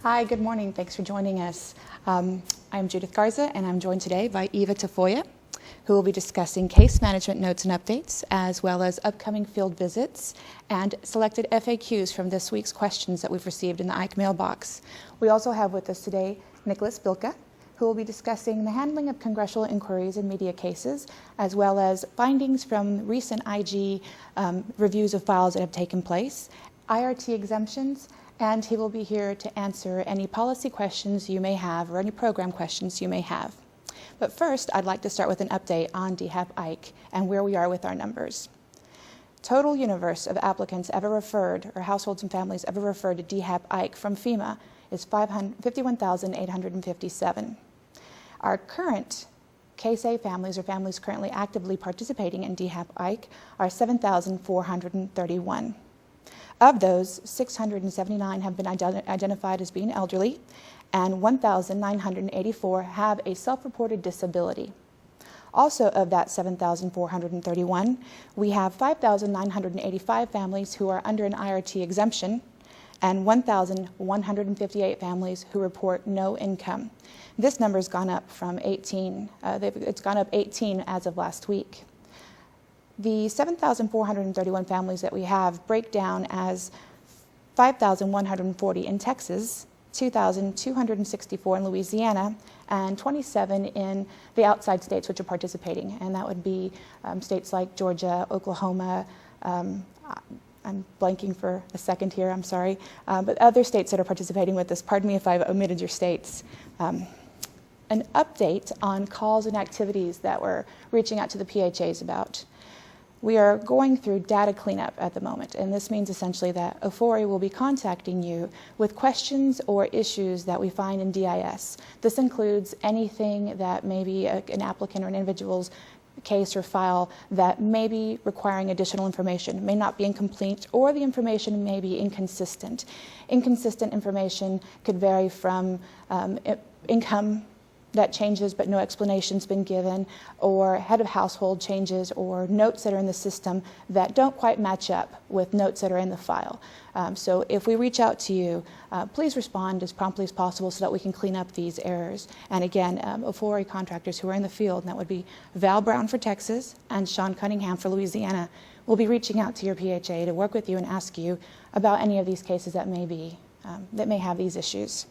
Hi, good morning. Thanks for joining us. I'm Judith Garza, and I'm joined today by Eva Tafoya, who will be discussing case management notes and updates, as well as upcoming field visits and selected FAQs from this week's questions that we've received in the Ike mailbox. We also have with us today Nicholas Bilka, who will be discussing the handling of congressional inquiries and media cases, as well as findings from recent IG reviews of files that have taken place, IRT exemptions, and he will be here to answer any policy questions you may have or any program questions you may have. But first, I'd like to start with an update on DHAP-Ike and where we are with our numbers. Total universe of applicants ever referred, or households and families ever referred to DHAP-Ike from FEMA is 51,857. Our current Case A families, or families currently actively participating in DHAP-Ike, are 7,431. Of those, 679 have been identified as being elderly, and 1,984 have a self-reported disability. Also of that 7,431, we have 5,985 families who are under an IRT exemption, and 1,158 families who report no income. This number's gone up from 18. It's gone up 18 as of last week. The 7,431 families that we have break down as 5,140 in Texas, 2,264 in Louisiana, and 27 in the outside states which are participating. And that would be states like Georgia, Oklahoma, I'm blanking for a second here, I'm sorry, but other states that are participating with this. Pardon me if I've omitted your states. An update on calls and activities that we're reaching out to the PHAs about. We are going through data cleanup at the moment, and this means essentially that OFORI will be contacting you with questions or issues that we find in DIS. This includes anything that may be an applicant or an individual's case or file that may be requiring additional information, may not be incomplete, or the information may be inconsistent. Inconsistent information could vary from income that changes but no explanation's been given, or head of household changes, or notes that are in the system that don't quite match up with notes that are in the file. So if we reach out to you, please respond as promptly as possible so that we can clean up these errors. And again, OFORI contractors who are in the field, and that would be Val Brown for Texas and Sean Cunningham for Louisiana, will be reaching out to your PHA to work with you and ask you about any of these cases that may have these issues.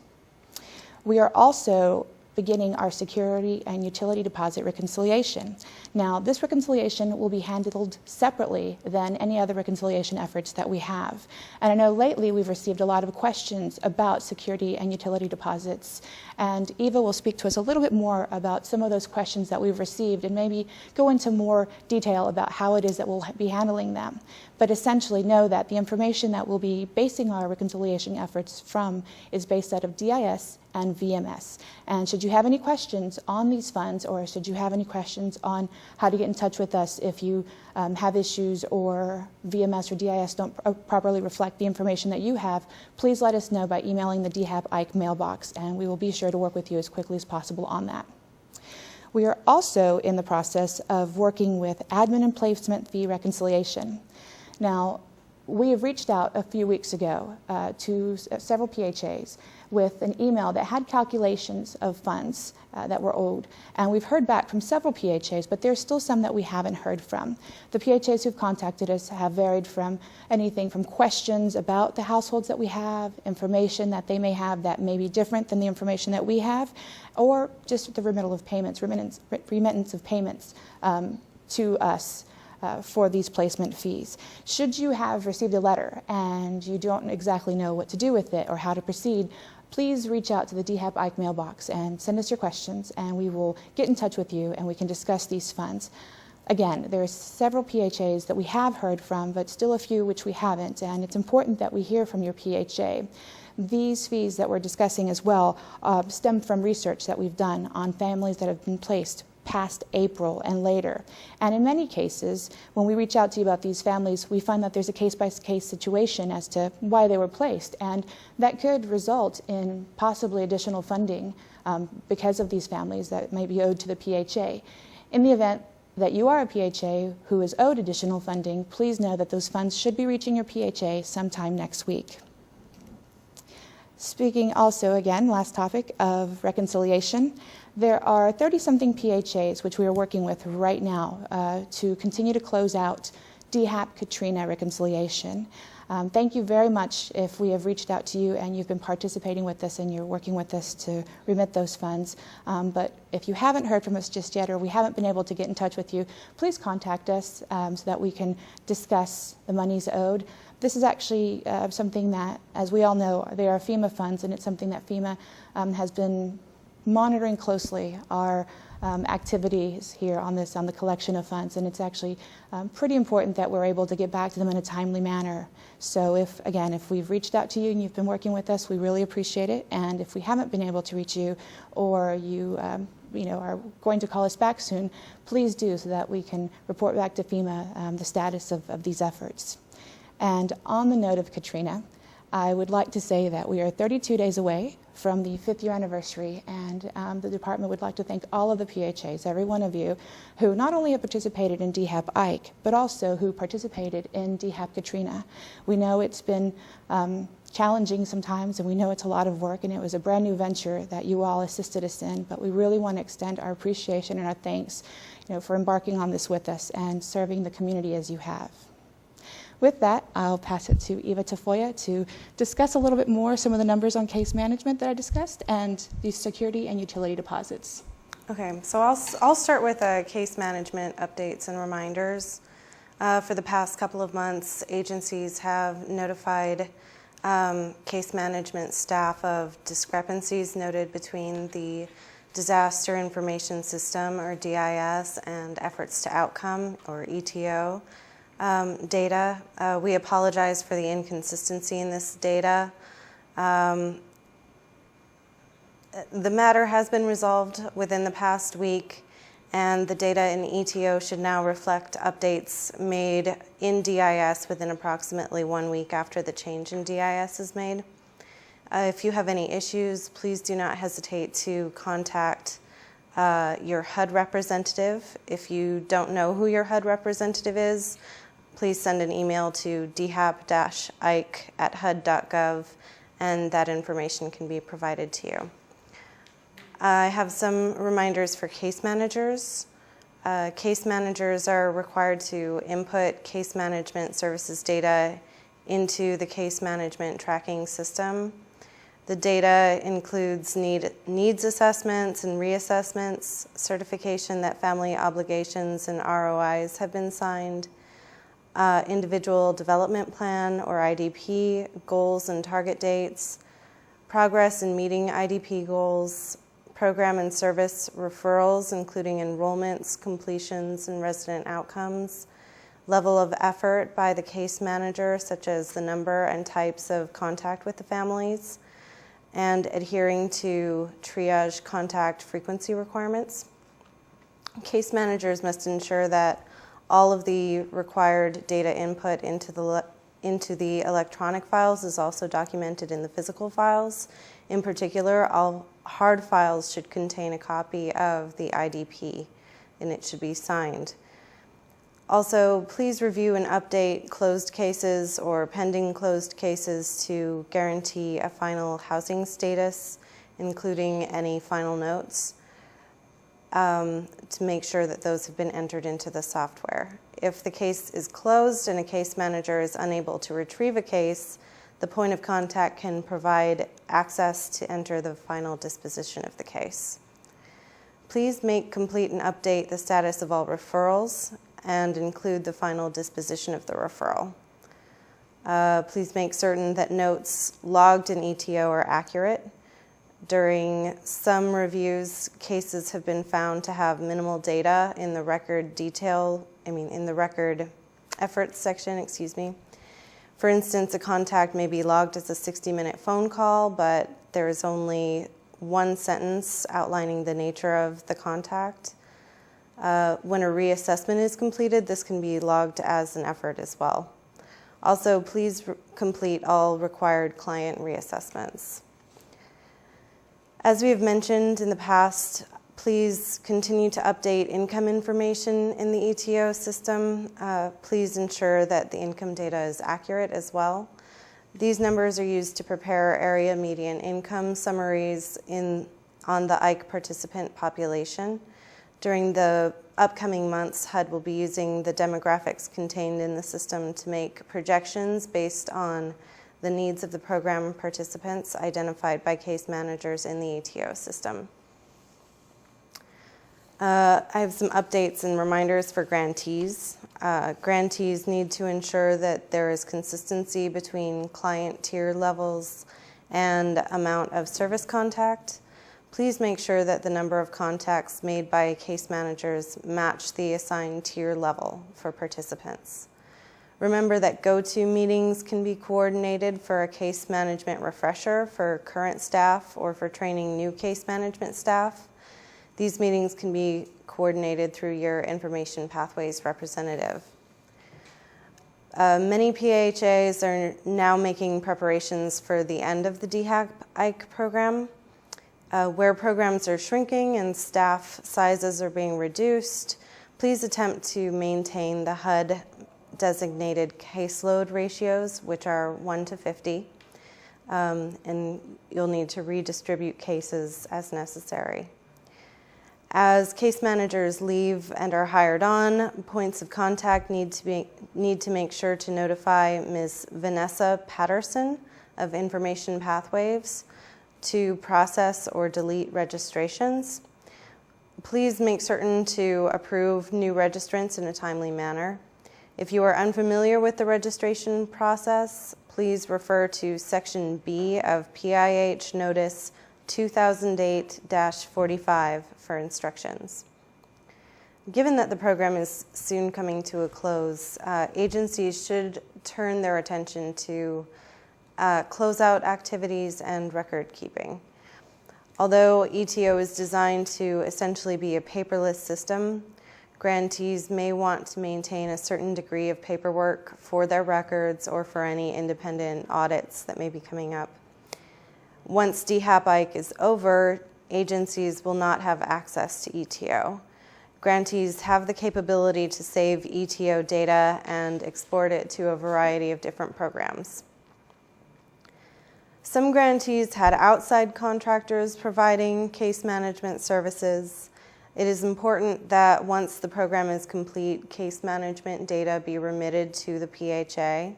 We are also beginning our security and utility deposit reconciliation. Now, this reconciliation will be handled separately than any other reconciliation efforts that we have. And I know lately we've received a lot of questions about security and utility deposits, and Eva will speak to us a little bit more about some of those questions that we've received and maybe go into more detail about how it is that we'll be handling them. But essentially know that the information that we'll be basing our reconciliation efforts from is based out of DIS and VMS. And should you have any questions on these funds, or should you have any questions on how to get in touch with us if you have issues or VMS or DIS don't properly reflect the information that you have, please let us know by emailing the DHAP-Ike mailbox, and we will be sure to work with you as quickly as possible on that. We are also in the process of working with admin and placement fee reconciliation. Now, we have reached out a few weeks ago to several PHAs with an email that had calculations of funds that were owed. And we've heard back from several PHAs, but there's still some that we haven't heard from. The PHAs who've contacted us have varied from anything from questions about the households that we have, information that they may have that may be different than the information that we have, or just the remittal of payments, remittance of payments to us for these placement fees. Should you have received a letter and you don't exactly know what to do with it or how to proceed, please reach out to the DHAP-Ike mailbox and send us your questions, and we will get in touch with you and we can discuss these funds. Again, there are several PHAs that we have heard from, but still a few which we haven't, and it's important that we hear from your PHA. These fees that we're discussing as well stem from research that we've done on families that have been placed past April and later. And in many cases, when we reach out to you about these families, we find that there's a case-by-case situation as to why they were placed, and that could result in possibly additional funding because of these families that may be owed to the PHA. In the event that you are a PHA who is owed additional funding, please know that those funds should be reaching your PHA sometime next week. Speaking also, again, last topic of reconciliation, there are 30-something PHAs which we are working with right now to continue to close out DHAP-Katrina reconciliation. Thank you very much if we have reached out to you and you've been participating with us and you're working with us to remit those funds. But if you haven't heard from us just yet or we haven't been able to get in touch with you, please contact us so that we can discuss the monies owed. This is actually something that, as we all know, they are FEMA funds, and it's something that FEMA has been monitoring closely our activities here on the collection of funds, and it's actually pretty important that we're able to get back to them in a timely manner. So if we've reached out to you and you've been working with us, we really appreciate it. And if we haven't been able to reach you, or you are going to call us back soon, please do, so that we can report back to FEMA the status of these efforts. And on the note of Katrina, I would like to say that we are 32 days away from the 5th year anniversary, and the department would like to thank all of the PHAs, every one of you, who not only have participated in DHAP-Ike, but also who participated in DHAP-Katrina. We know it's been challenging sometimes, and we know it's a lot of work, and it was a brand new venture that you all assisted us in, but we really want to extend our appreciation and our thanks, for embarking on this with us and serving the community as you have. With that, I'll pass it to Eva Tafoya to discuss a little bit more some of the numbers on case management that I discussed and the security and utility deposits. Okay, so I'll start with case management updates and reminders. For the past couple of months, agencies have notified case management staff of discrepancies noted between the Disaster Information System, or DIS, and Efforts to Outcome, or ETO. Data. We apologize for the inconsistency in this data. The matter has been resolved within the past week, and the data in ETO should now reflect updates made in DIS within approximately 1 week after the change in DIS is made. If you have any issues, please do not hesitate to contact your HUD representative. If you don't know who your HUD representative is, please send an email to DHAP-Ike@HUD.gov, and that information can be provided to you. I have some reminders for case managers. Case managers are required to input case management services data into the case management tracking system. The data includes needs assessments and reassessments, certification that family obligations and ROIs have been signed, individual development plan or IDP, goals and target dates, progress in meeting IDP goals, program and service referrals, including enrollments, completions, and resident outcomes, level of effort by the case manager, such as the number and types of contact with the families, and adhering to triage contact frequency requirements. Case managers must ensure that all of the required data input into the electronic files is also documented in the physical files. In particular, all hard files should contain a copy of the IDP, and it should be signed. Also, please review and update closed cases or pending closed cases to guarantee a final housing status, including any final notes, to make sure that those have been entered into the software. If the case is closed and a case manager is unable to retrieve a case, the point of contact can provide access to enter the final disposition of the case. Please make complete and update the status of all referrals and include the final disposition of the referral. Please make certain that notes logged in ETO are accurate. During some reviews, cases have been found to have minimal data in the record efforts section, For instance, a contact may be logged as a 60-minute phone call, but there is only one sentence outlining the nature of the contact. When a reassessment is completed, this can be logged as an effort as well. Also, please complete all required client reassessments. As we have mentioned in the past, please continue to update income information in the ETO system. Please ensure that the income data is accurate as well. These numbers are used to prepare area median income summaries on the Ike participant population. During the upcoming months, HUD will be using the demographics contained in the system to make projections based on the needs of the program participants identified by case managers in the ATO system. I have some updates and reminders for grantees. Grantees need to ensure that there is consistency between client tier levels and amount of service contact. Please make sure that the number of contacts made by case managers match the assigned tier level for participants. Remember that go-to meetings can be coordinated for a case management refresher for current staff or for training new case management staff. These meetings can be coordinated through your Information Pathways representative. Many PHAs are now making preparations for the end of the DHAP-Ike program. Where programs are shrinking and staff sizes are being reduced, please attempt to maintain the HUD designated caseload ratios, which are 1 to 50, and you'll need to redistribute cases as necessary. As case managers leave and are hired on, points of contact need to make sure to notify Ms. Vanessa Patterson of Information Pathways to process or delete registrations. Please make certain to approve new registrants in a timely manner. If you are unfamiliar with the registration process, please refer to Section B of PIH Notice 2008-45 for instructions. Given that the program is soon coming to a close, agencies should turn their attention to closeout activities and record keeping. Although ETO is designed to essentially be a paperless system, grantees may want to maintain a certain degree of paperwork for their records or for any independent audits that may be coming up. Once DHAP-Ike is over, agencies will not have access to ETO. Grantees have the capability to save ETO data and export it to a variety of different programs. Some grantees had outside contractors providing case management services. It is important that once the program is complete, case management data be remitted to the PHA.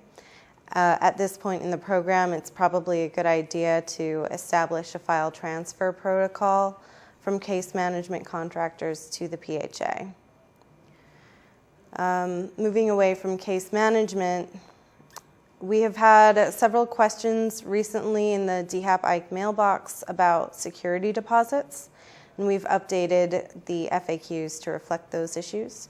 At this point in the program, it's probably a good idea to establish a file transfer protocol from case management contractors to the PHA. Moving away from case management, we have had several questions recently in the DHAP-Ike mailbox about security deposits, and we've updated the FAQs to reflect those issues.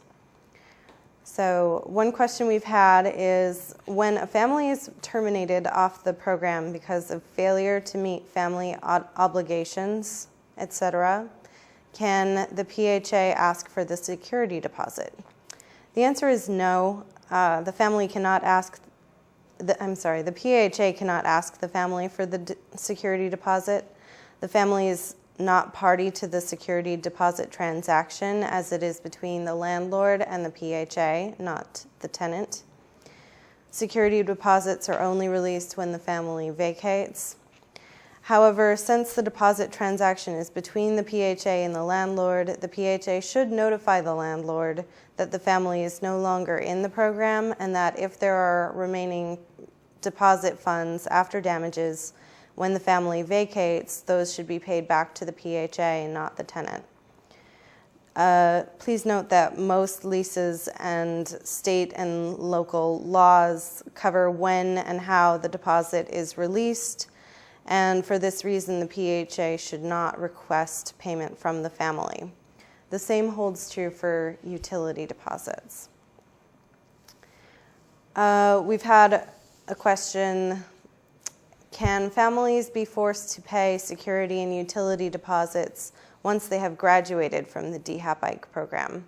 So one question we've had is, when a family is terminated off the program because of failure to meet family obligations, etc., can the PHA ask for the security deposit? The answer is no. The PHA cannot ask the family for the security deposit. The family is not party to the security deposit transaction, as it is between the landlord and the PHA, not the tenant. Security deposits are only released when the family vacates. However, since the deposit transaction is between the PHA and the landlord, the PHA should notify the landlord that the family is no longer in the program and that if there are remaining deposit funds after damages, when the family vacates, those should be paid back to the PHA and not the tenant. Please note that most leases and state and local laws cover when and how the deposit is released, and for this reason, the PHA should not request payment from the family. The same holds true for utility deposits. We've had a question: can families be forced to pay security and utility deposits once they have graduated from the DHAP-Ike program?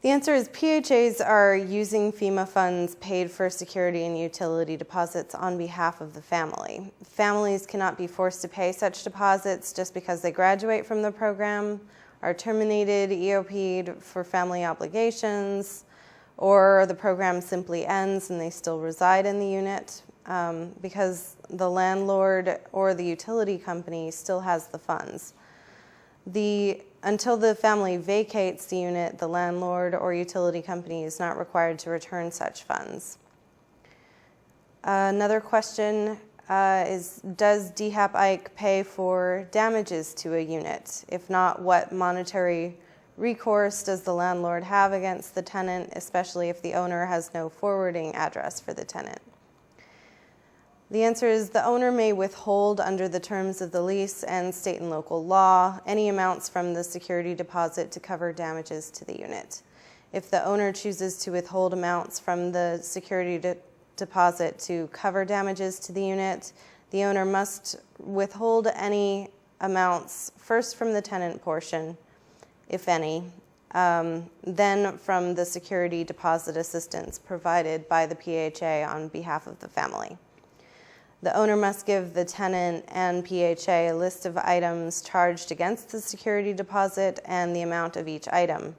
The answer is PHAs are using FEMA funds paid for security and utility deposits on behalf of the family. Families cannot be forced to pay such deposits just because they graduate from the program, are terminated, EOP'd for family obligations, or the program simply ends and they still reside in the unit. because the landlord or the utility company still has the funds. Until the family vacates the unit, the landlord or utility company is not required to return such funds. Another question is, does DHAP-Ike pay for damages to a unit? If not, what monetary recourse does the landlord have against the tenant, especially if the owner has no forwarding address for the tenant? The answer is the owner may withhold under the terms of the lease and state and local law any amounts from the security deposit to cover damages to the unit. If the owner chooses to withhold amounts from the security deposit to cover damages to the unit, the owner must withhold any amounts first from the tenant portion, if any, then from the security deposit assistance provided by the PHA on behalf of the family. The owner must give the tenant and PHA a list of items charged against the security deposit and the amount of each item.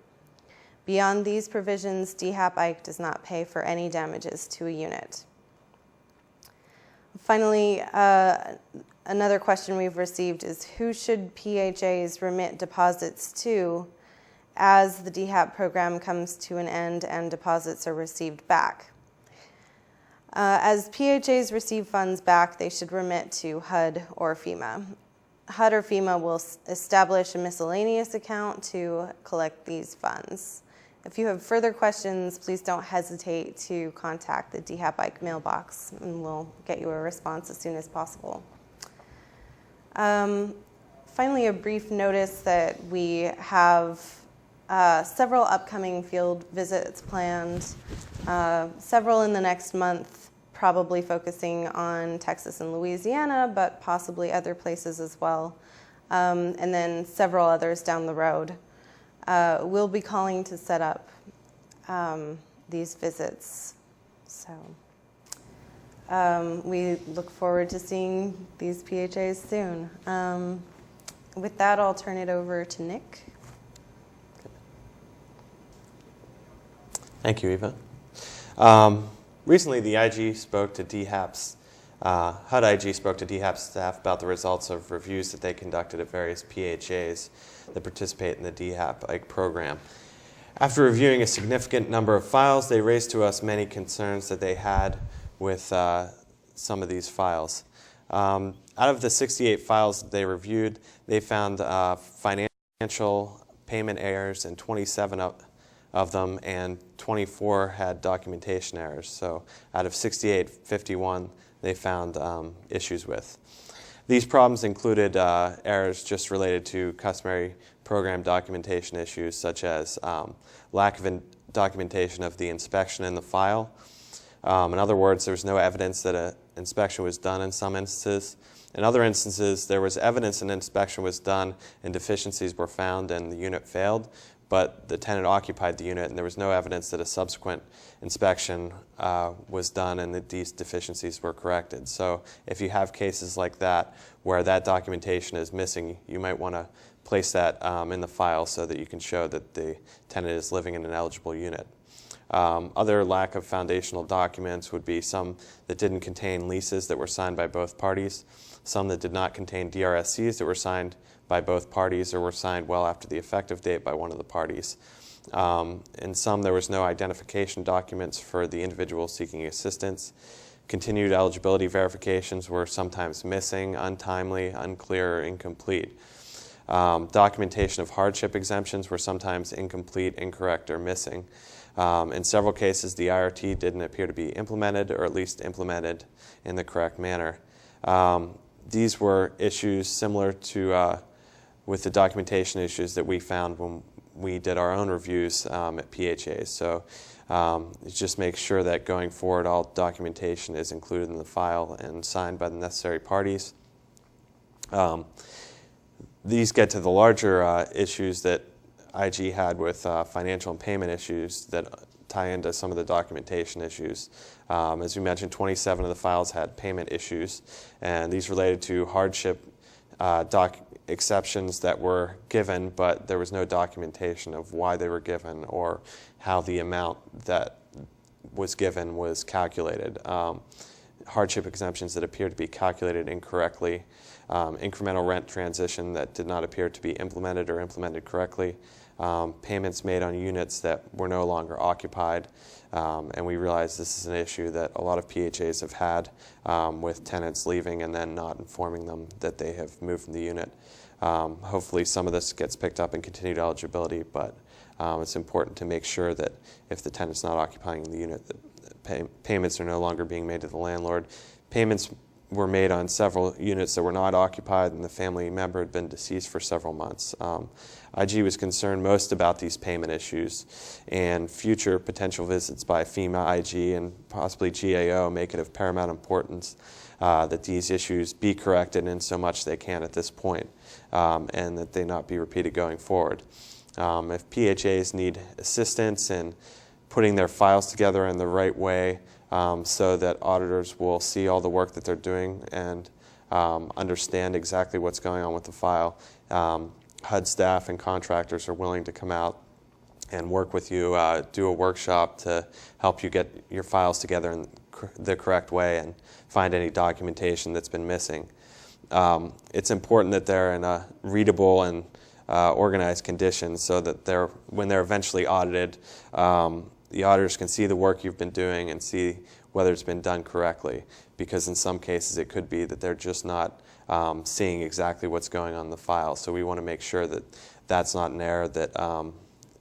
Beyond these provisions, DHAP-Ike does not pay for any damages to a unit. Finally, another question we've received is, who should PHAs remit deposits to as the DHAP program comes to an end and deposits are received back? As PHAs receive funds back, they should remit to HUD or FEMA. HUD or FEMA will establish a miscellaneous account to collect these funds. If you have further questions, please don't hesitate to contact the DHAP-Ike mailbox, and we'll get you a response as soon as possible. Finally, a brief notice that we have several upcoming field visits planned, several in the next month, probably focusing on Texas and Louisiana, but possibly other places as well, and then several others down the road. We'll be calling to set up these visits. So we look forward to seeing these PHAs soon. With that, I'll turn it over to Nick. Thank you, Eva. Recently, the IG spoke to DHAP's, HUD IG spoke to DHAP staff about the results of reviews that they conducted at various PHAs that participate in the DHAP-Ike program. After reviewing a significant number of files, they raised to us many concerns that they had with some of these files. Out of the 68 files that they reviewed, they found financial payment errors in 27 of them, and 24 had documentation errors. So out of 68, 51 they found issues with. These problems included errors just related to customary program documentation issues, such as lack of documentation of the inspection in the file. In other words, there was no evidence that an inspection was done in some instances. In other instances, there was evidence an inspection was done and deficiencies were found and the unit failed, but the tenant occupied the unit and there was no evidence that a subsequent inspection was done and that these deficiencies were corrected. So if you have cases like that where that documentation is missing, you might want to place that in the file so that you can show that the tenant is living in an eligible unit. Other lack of foundational documents would be some that didn't contain leases that were signed by both parties, some that did not contain DRSCs that were signed by both parties or were signed well after the effective date by one of the parties. In some, there was no identification documents for the individual seeking assistance. Continued eligibility verifications were sometimes missing, untimely, unclear, or incomplete. Documentation of hardship exemptions were sometimes incomplete, incorrect, or missing. In several cases, the IRT didn't appear to be implemented, or at least implemented in the correct manner. These were issues similar to with the documentation issues that we found when we did our own reviews at PHAs. So just make sure that going forward all documentation is included in the file and signed by the necessary parties. These get to the larger issues that IG had with financial and payment issues that tie into some of the documentation issues. As we mentioned, 27 of the files had payment issues, and these related to hardship exceptions that were given, but there was no documentation of why they were given or how the amount that was given was calculated. hardship exemptions that appear to be calculated incorrectly, incremental rent transition that did not appear to be implemented or implemented correctly, payments made on units that were no longer occupied, and we realize this is an issue that a lot of PHAs have had with tenants leaving and then not informing them that they have moved from the unit. Hopefully some of this gets picked up in continued eligibility, but it's important to make sure that if the tenant's not occupying the unit, that payments are no longer being made to the landlord. Payments were made on several units that were not occupied, and the family member had been deceased for several months. IG was concerned most about these payment issues, and future potential visits by FEMA, IG, and possibly GAO make it of paramount importance that these issues be corrected in so much they can at this point, and that they not be repeated going forward. If PHAs need assistance in putting their files together in the right way so that auditors will see all the work that they're doing and understand exactly what's going on with the file, HUD staff and contractors are willing to come out and work with you, do a workshop to help you get your files together in the correct way and find any documentation that's been missing. It's important that they're in a readable and organized condition so that when they're eventually audited, the auditors can see the work you've been doing and see whether it's been done correctly, because in some cases it could be that they're just not seeing exactly what's going on in the file. So we want to make sure that that's not an error that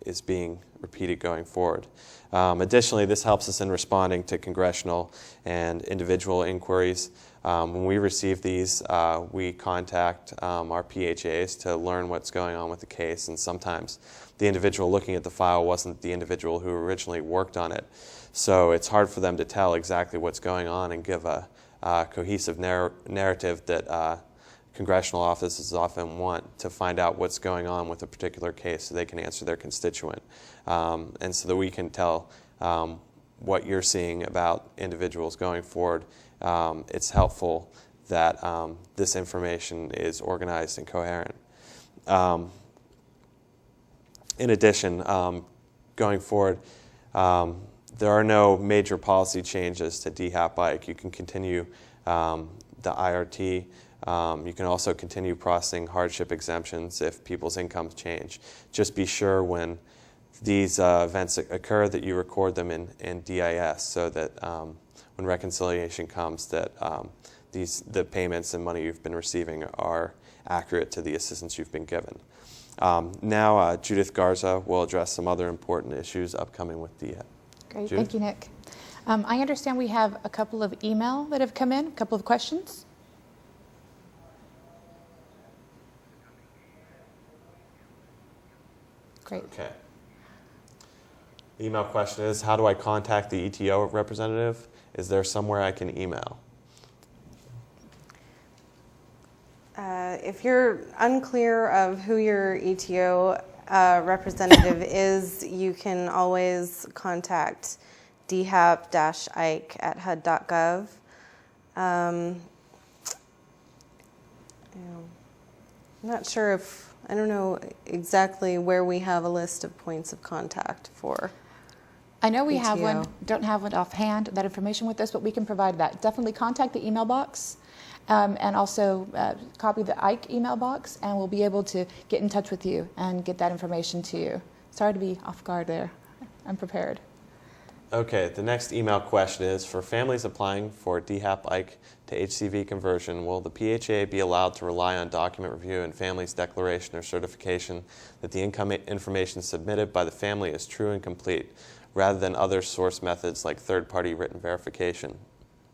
is being repeated going forward. Additionally, this helps us in responding to congressional and individual inquiries. When we receive these, we contact our PHAs to learn what's going on with the case, and sometimes the individual looking at the file wasn't the individual who originally worked on it. So it's hard for them to tell exactly what's going on and give a cohesive narrative that congressional offices often want to find out what's going on with a particular case so they can answer their constituent. And so that we can tell what you're seeing about individuals going forward. It's helpful that this information is organized and coherent. In addition, going forward, there are no major policy changes to DHAP-Ike. You can continue the IRT. You can also continue processing hardship exemptions if people's incomes change. Just be sure when these events occur that you record them in DIS so that when reconciliation comes that the payments and money you've been receiving are accurate to the assistance you've been given. Now Judith Garza will address some other important issues upcoming with DHAP. Great, Judith? thank you, Nick. I understand we have a couple of email that have come in, a couple of questions. Great. Okay. The email question is, how do I contact the ETO representative? Is there somewhere I can email? If you're unclear of who your ETO representative is, you can always contact DHAP-Ike at HUD.gov. I'm not sure if, I don't know exactly where we have a list of points of contact for. I know we have ETO. one, don't have one offhand, that information with us, but we can provide that. Definitely contact the email box and also copy the Ike email box, and we'll be able to get in touch with you and get that information to you. Sorry to be off guard there. I'm prepared. Okay, the next email question is, for families applying for DHAP-Ike to HTV conversion, will the PHA be allowed to rely on document review and family's declaration or certification that the income information submitted by the family is true and complete, rather than other source methods like third-party written verification,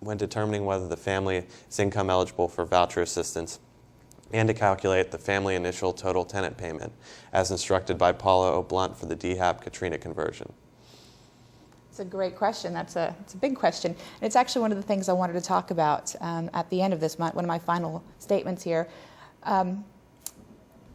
when determining whether the family is income eligible for voucher assistance, and to calculate the family initial total tenant payment, as instructed by Paula O'Blunt for the DHAP Katrina conversion? It's a great question. It's a big question. And it's actually one of the things I wanted to talk about at the end of this month, one of my final statements here.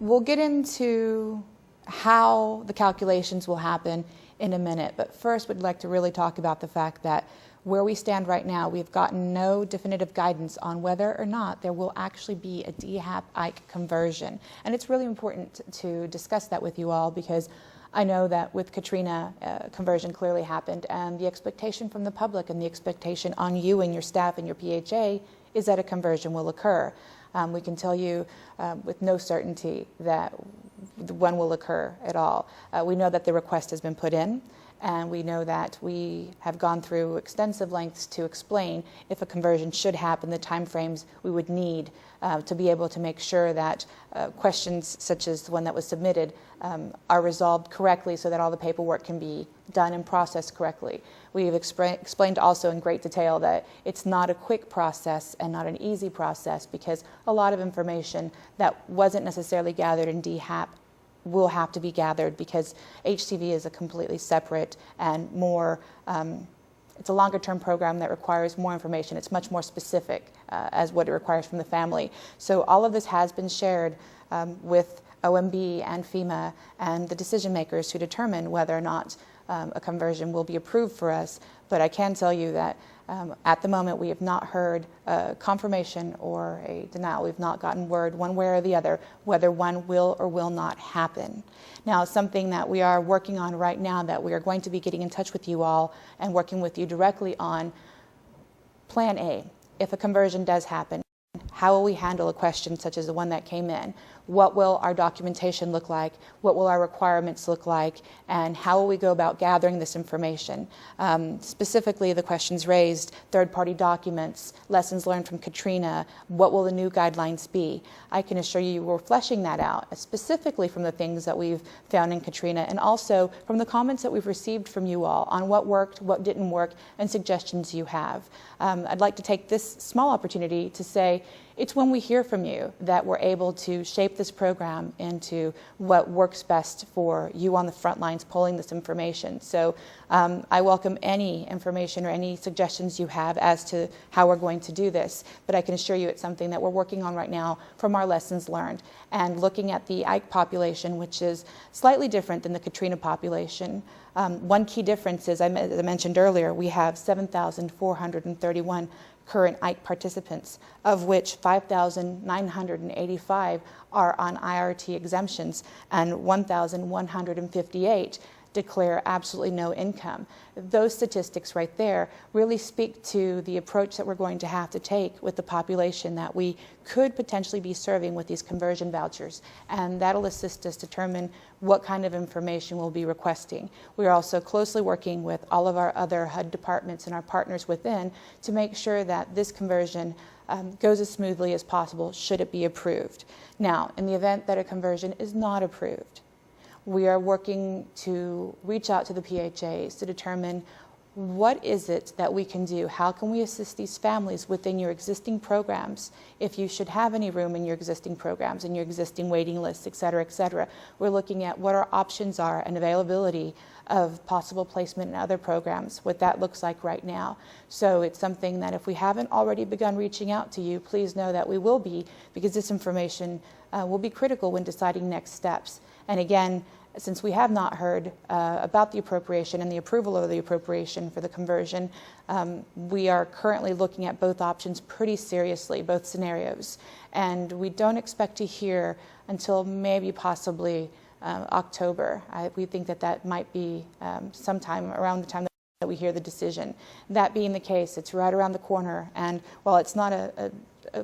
We'll get into how the calculations will happen in a minute, but first we'd like to really talk about the fact that Where we stand right now, we've gotten no definitive guidance on whether or not there will actually be a DHAP-Ike conversion. And it's really important to discuss that with you all, because I know that with Katrina, conversion clearly happened, and the expectation from the public and the expectation on you and your staff and your PHA is that a conversion will occur. We can tell you with no certainty that one will occur at all. We know that the request has been put in, and we know that we have gone through extensive lengths to explain if a conversion should happen, the timeframes we would need to be able to make sure that questions such as the one that was submitted are resolved correctly so that all the paperwork can be done and processed correctly. We've explained also in great detail that it's not a quick process and not an easy process, because a lot of information that wasn't necessarily gathered in DHAP will have to be gathered, because HTV is a completely separate and more, it's a longer term program that requires more information. It's much more specific as what it requires from the family. So all of this has been shared with OMB and FEMA and the decision makers who determine whether or not a conversion will be approved for us. But I can tell you that at the moment we have not heard a confirmation or a denial. We've not gotten word one way or the other whether one will or will not happen. Now, something that we are working on right now, that we are going to be getting in touch with you all and working with you directly on, Plan A. If a conversion does happen, how will we handle a question such as the one that came in? What will our documentation look like? What will our requirements look like? And how will we go about gathering this information? Specifically, the questions raised, third-party documents, lessons learned from Katrina, what will the new guidelines be? I can assure you we're fleshing that out, specifically from the things that we've found in Katrina, and also from the comments that we've received from you all on what worked, what didn't work, and suggestions you have. I'd like to take this small opportunity to say, it's when we hear from you that we're able to shape this program into what works best for you on the front lines pulling this information. So I welcome any information or any suggestions you have as to how we're going to do this, but I can assure you it's something that we're working on right now from our lessons learned, and looking at the Ike population, which is slightly different than the Katrina population. One key difference is, as I mentioned earlier, we have 7,431 current Ike participants, of which 5,985 are on IRT exemptions and 1,158 declare absolutely no income. Those statistics right there really speak to the approach that we're going to have to take with the population that we could potentially be serving with these conversion vouchers, and that'll assist us determine what kind of information we'll be requesting. We are also closely working with all of our other HUD departments and our partners within to make sure that this conversion goes as smoothly as possible should it be approved. Now, in the event that a conversion is not approved, we are working to reach out to the PHAs to determine what is it that we can do. How can we assist these families within your existing programs, if you should have any room in your existing programs, in your existing waiting lists, et cetera, et cetera. We're looking at what our options are and availability of possible placement in other programs, what that looks like right now. So it's something that if we haven't already begun reaching out to you, please know that we will be, because this information will be critical when deciding next steps. And again, since we have not heard about the appropriation and the approval of the appropriation for the conversion, we are currently looking at both options pretty seriously, both scenarios. And we don't expect to hear until maybe possibly October. We think that that might be sometime around the time that we hear the decision. That being the case, it's right around the corner, and while it's not a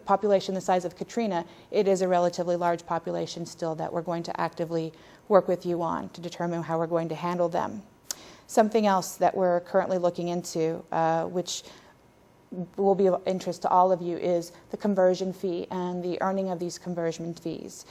population the size of Katrina, it is a relatively large population still that we're going to actively work with you on to determine how we're going to handle them. Something else that we're currently looking into, which will be of interest to all of you, is the conversion fee and the earning of these conversion fees.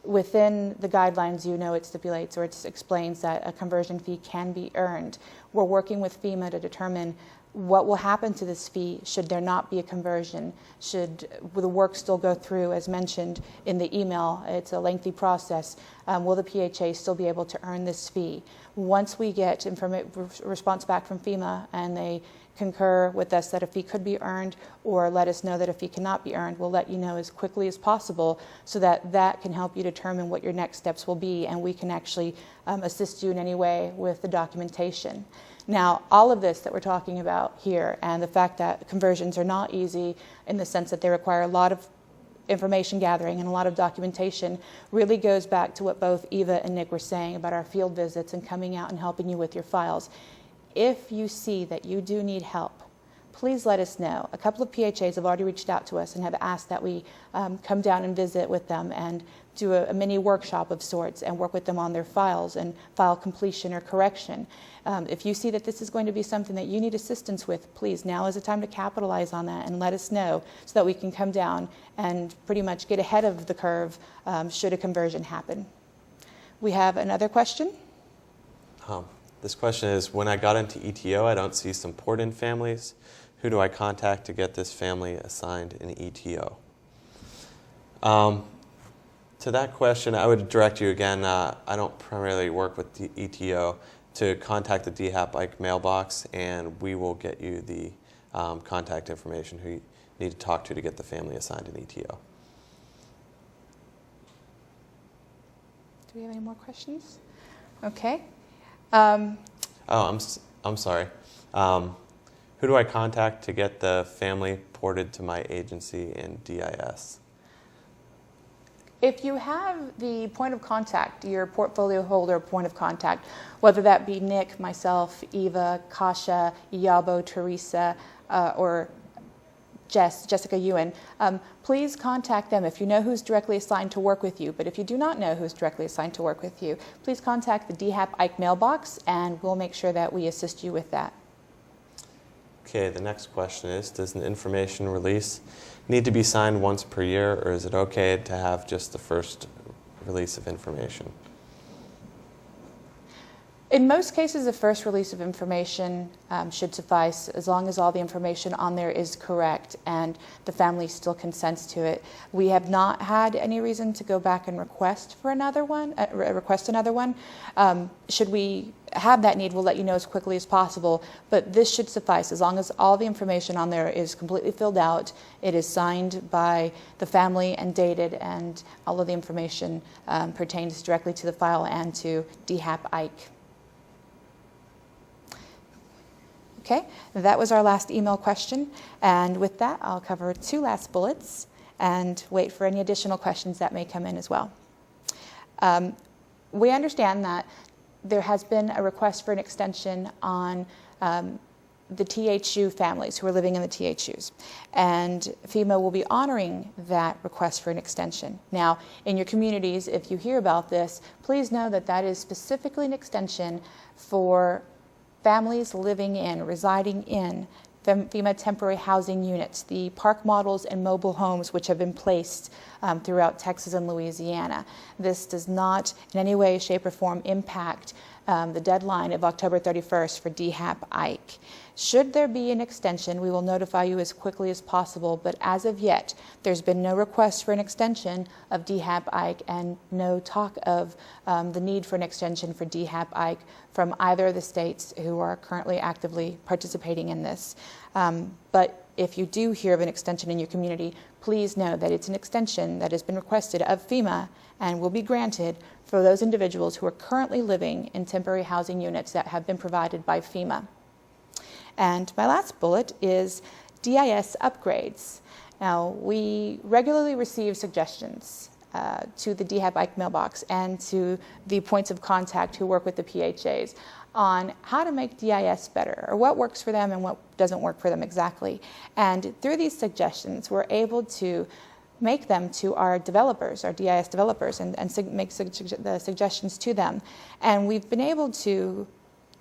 Within the guidelines, you know, it stipulates or it explains that a conversion fee can be earned. We're working with FEMA to determine what will happen to this fee should there not be a conversion, should the work still go through, as mentioned in the email. It's a lengthy process. Will the PHA still be able to earn this fee? Once we get response back from FEMA and they concur with us that a fee could be earned or let us know that a fee cannot be earned, we'll let you know as quickly as possible so that that can help you determine what your next steps will be, and we can actually assist you in any way with the documentation. Now, all of this that we're talking about here and the fact that conversions are not easy in the sense that they require a lot of information gathering and a lot of documentation really goes back to what both Eva and Nick were saying about our field visits and coming out and helping you with your files. If you see that you do need help, please let us know. A couple of PHAs have already reached out to us and have asked that we come down and visit with them and do a mini workshop of sorts and work with them on their files and file completion or correction. If you see that this is going to be something that you need assistance with, please, now is the time to capitalize on that and let us know so that we can come down and pretty much get ahead of the curve should a conversion happen. We have another question. This question is, when I got into ETO, I don't see some port-in families. Who do I contact to get this family assigned in ETO? To that question, I would direct you again. I don't primarily work with the ETO, to contact the DHAP-Ike mailbox, and we will get you the contact information who you need to talk to get the family assigned in ETO. Do we have any more questions? Okay. I'm sorry. Who do I contact to get the family ported to my agency in DIS? If you have the point of contact, your portfolio holder point of contact, whether that be Nick, myself, Eva, Kasha, Yabo, Teresa, or Jessica Ewan, please contact them if you know who's directly assigned to work with you. But if you do not know who's directly assigned to work with you, please contact the DHAP-Ike mailbox and we'll make sure that we assist you with that. Okay, the next question is, does an information release need to be signed once per year, or is it okay to have just the first release of information? In most cases, the first release of information should suffice as long as all the information on there is correct and the family still consents to it. We have not had any reason to go back and request another one. Should we have that need, we'll let you know as quickly as possible, but this should suffice as long as all the information on there is completely filled out, it is signed by the family and dated, and all of the information pertains directly to the file and to DHAP-Ike. Okay, that was our last email question, and with that I'll cover two last bullets and wait for any additional questions that may come in as well. We understand that there has been a request for an extension on the THU families who are living in the THUs, and FEMA will be honoring that request for an extension. Now, in your communities, if you hear about this, please know that that is specifically an extension for families living in, residing in FEMA temporary housing units, the park models and mobile homes which have been placed throughout Texas and Louisiana. This does not in any way, shape, or form impact the deadline of October 31st for DHAP-Ike. Should there be an extension, we will notify you as quickly as possible, but as of yet, there's been no request for an extension of DHAP-Ike and no talk of the need for an extension for DHAP-Ike from either of the states who are currently actively participating in this. But if you do hear of an extension in your community, please know that it's an extension that has been requested of FEMA and will be granted for those individuals who are currently living in temporary housing units that have been provided by FEMA. And my last bullet is DIS upgrades. Now, we regularly receive suggestions to the DHAP-Ike mailbox and to the points of contact who work with the PHAs on how to make DIS better, or what works for them and what doesn't work for them exactly. And through these suggestions, we're able to make them to our developers, our DIS developers, and make the suggestions to them. And we've been able to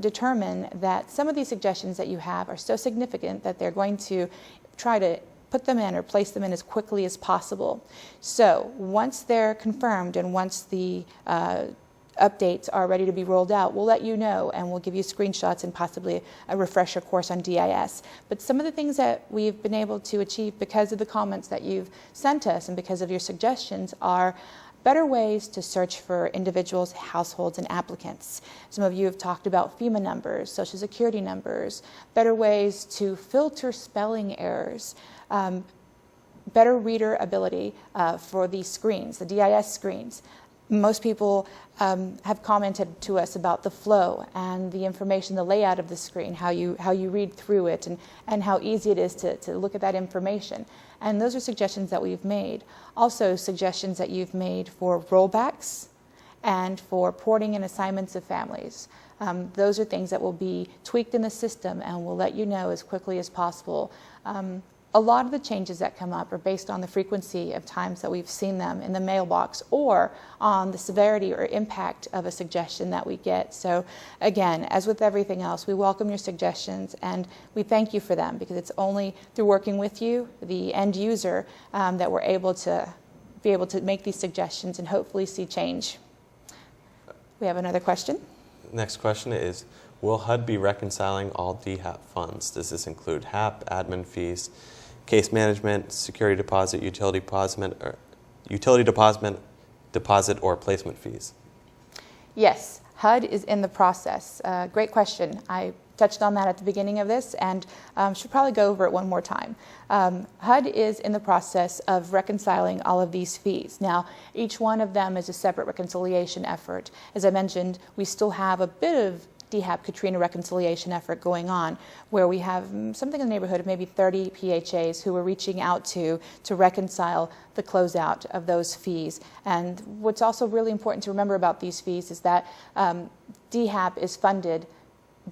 determine that some of these suggestions that you have are so significant that they're going to try to put them in or place them in as quickly as possible. So once they're confirmed and once the updates are ready to be rolled out, we'll let you know and we'll give you screenshots and possibly a refresher course on DIS. But some of the things that we've been able to achieve because of the comments that you've sent us and because of your suggestions are better ways to search for individuals, households, and applicants. Some of you have talked about FEMA numbers, Social Security numbers, better ways to filter spelling errors, better reader ability for these screens, the DIS screens. Most people have commented to us about the flow and the information, the layout of the screen, how you read through it, and how easy it is to look at that information. And those are suggestions that we've made. Also, suggestions that you've made for rollbacks and for porting and assignments of families. Those are things that will be tweaked in the system, and we'll let you know as quickly as possible. A lot of the changes that come up are based on the frequency of times that we've seen them in the mailbox, or on the severity or impact of a suggestion that we get. So again, as with everything else, we welcome your suggestions and we thank you for them, because it's only through working with you, the end user, that we're able to make these suggestions and hopefully see change. We have another question. Next question is, will HUD be reconciling all DHAP funds? Does this include HAP, admin fees, case management, security deposit, utility deposit, or placement fees? Yes, HUD is in the process. Great question. I touched on that at the beginning of this, and should probably go over it one more time. HUD is in the process of reconciling all of these fees. Now, each one of them is a separate reconciliation effort. As I mentioned, we still have a bit of DHAP Katrina reconciliation effort going on, where we have something in the neighborhood of maybe 30 PHAs who we're reaching out to reconcile the closeout of those fees. And what's also really important to remember about these fees is that DHAP is funded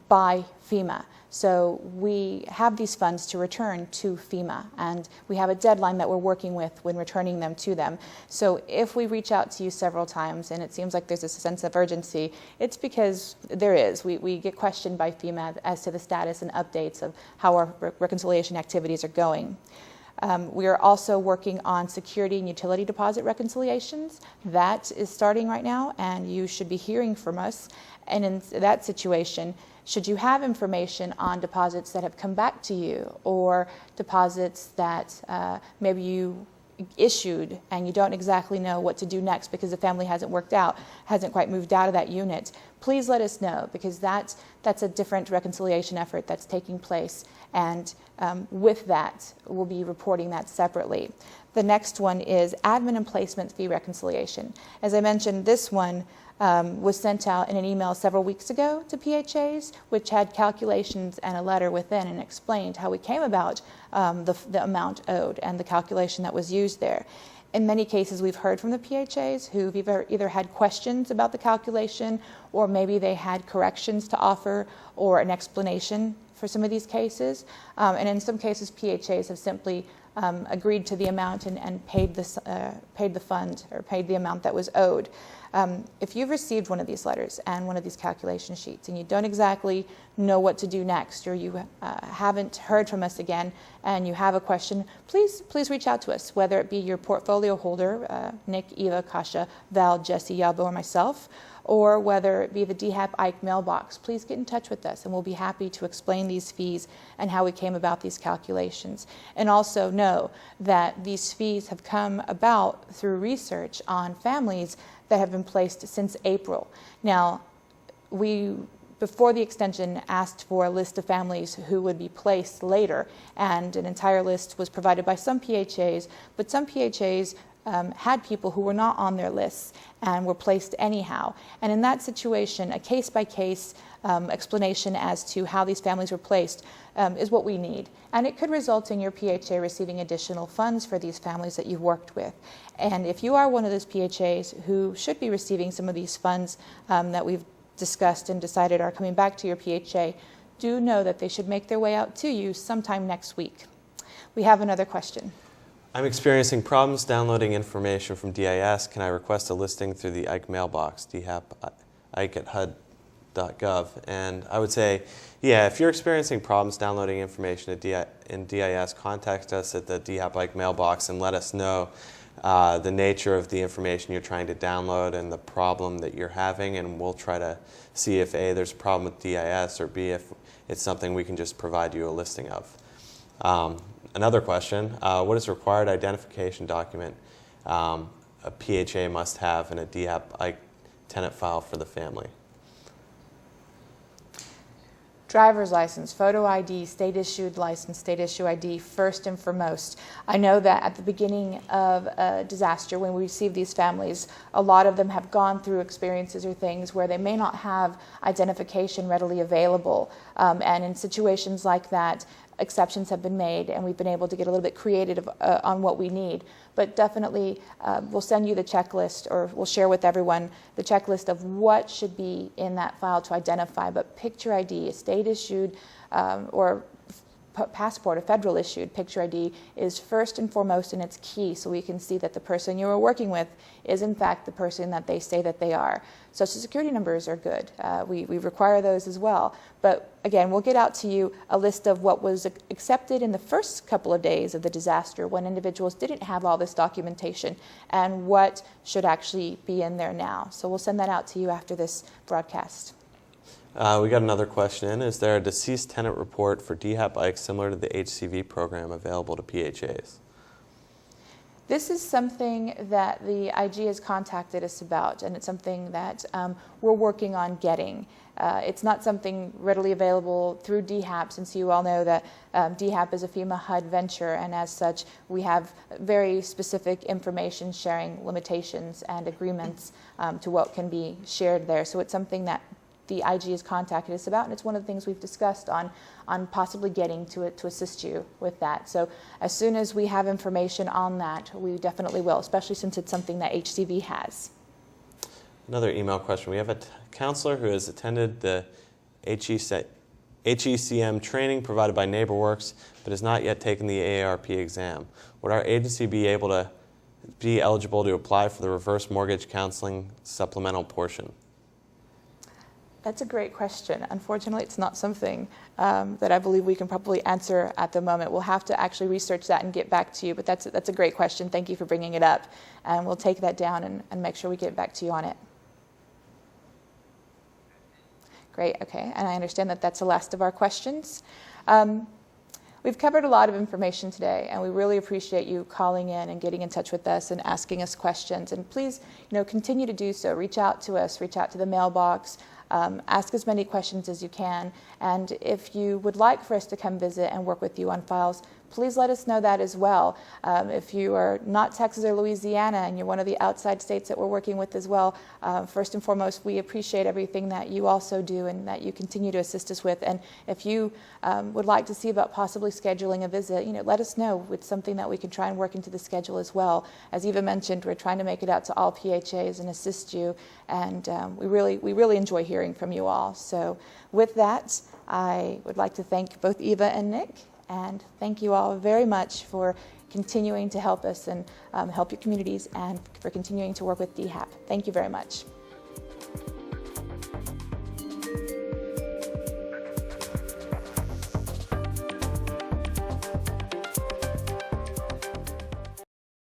by FEMA. So we have these funds to return to FEMA, and we have a deadline that we're working with when returning them to them. So if we reach out to you several times and it seems like there's a sense of urgency, it's because there is. We get questioned by FEMA as to the status and updates of how our reconciliation activities are going. We are also working on security and utility deposit reconciliations. That is starting right now, and you should be hearing from us. And in that situation, should you have information on deposits that have come back to you, or deposits that maybe you issued and you don't exactly know what to do next because the family hasn't worked out, hasn't quite moved out of that unit, please let us know, because that's a different reconciliation effort that's taking place, and with that, we'll be reporting that separately. The next one is admin and placement fee reconciliation. As I mentioned, this one was sent out in an email several weeks ago to PHAs, which had calculations and a letter within, and explained how we came about the amount owed and the calculation that was used there. In many cases, we've heard from the PHAs who've either had questions about the calculation, or maybe they had corrections to offer or an explanation for some of these cases. And in some cases, PHAs have simply agreed to the amount and paid the fund, or paid the amount that was owed. If you've received one of these letters and one of these calculation sheets, and you don't exactly know what to do next, or you haven't heard from us again and you have a question, please reach out to us, whether it be your portfolio holder, Nick, Eva, Kasha, Val, Jesse, Yabo, or myself, or whether it be the DHAP-Ike mailbox. Please get in touch with us, and we'll be happy to explain these fees and how we came about these calculations. And also know that these fees have come about through research on families that have been placed since April. Now, we, before the extension, asked for a list of families who would be placed later, and an entire list was provided by some PHAs, but some PHAs had people who were not on their lists and were placed anyhow. And in that situation, a case-by-case explanation as to how these families were placed is what we need. And it could result in your PHA receiving additional funds for these families that you've worked with. And if you are one of those PHAs who should be receiving some of these funds that we've discussed and decided are coming back to your PHA, do know that they should make their way out to you sometime next week. We have another question. I'm experiencing problems downloading information from DIS. Can I request a listing through the Ike mailbox, DHAP-Ike at HUD.gov? And I would say, yeah, if you're experiencing problems downloading information in DIS, contact us at the DHAP-Ike mailbox and let us know the nature of the information you're trying to download and the problem that you're having, and we'll try to see if A, there's a problem with DIS, or B, if it's something we can just provide you a listing of. Another question, what is required identification document a PHA must have in a DHAP-Ike tenant file for the family? Driver's license, photo ID, state-issued license, state-issue ID, first and foremost. I know that at the beginning of a disaster, when we receive these families, a lot of them have gone through experiences or things where they may not have identification readily available. And in situations like that, exceptions have been made, and we've been able to get a little bit creative on what we need. But definitely, we'll send you the checklist, or we'll share with everyone the checklist of what should be in that file to identify. But picture ID, a state-issued or passport, a federal-issued picture ID, is first and foremost, and it's key, so we can see that the person you are working with is in fact the person that they say that they are. Social Security numbers are good. We require those as well. But again, we'll get out to you a list of what was accepted in the first couple of days of the disaster when individuals didn't have all this documentation, and what should actually be in there now. So we'll send that out to you after this broadcast. We got another question in. Is there a deceased tenant report for DHAP-Ike similar to the HCV program available to PHAs? This is something that the IG has contacted us about, and it's something that we're working on getting. It's not something readily available through DHAP, since you all know that DHAP is a FEMA HUD venture, and as such, we have very specific information sharing limitations and agreements to what can be shared there. So it's something that the IG has contacted us about, and it's one of the things we've discussed on possibly getting to it to assist you with that. So as soon as we have information on that, we definitely will, especially since it's something that HCV has. Another email question. We have a counselor who has attended the HECM training provided by NeighborWorks, but has not yet taken the AARP exam. Would our agency be eligible to apply for the reverse mortgage counseling supplemental portion? That's a great question. Unfortunately, it's not something that I believe we can probably answer at the moment. We'll have to actually research that and get back to you, but that's a great question. Thank you for bringing it up, and we'll take that down and make sure we get back to you on it. Great, okay, and I understand that that's the last of our questions. We've covered a lot of information today, and we really appreciate you calling in and getting in touch with us and asking us questions. And please, continue to do so. Reach out to us, reach out to the mailbox, ask as many questions as you can. And if you would like for us to come visit and work with you on files, please let us know that as well. If you are not Texas or Louisiana and you're one of the outside states that we're working with as well, first and foremost, we appreciate everything that you also do and that you continue to assist us with. And if you would like to see about possibly scheduling a visit, let us know. It's something that we can try and work into the schedule as well. As Eva mentioned, we're trying to make it out to all PHAs and assist you. And we really enjoy hearing from you all. So with that, I would like to thank both Eva and Nick. And thank you all very much for continuing to help us and help your communities, and for continuing to work with DHAP. Thank you very much.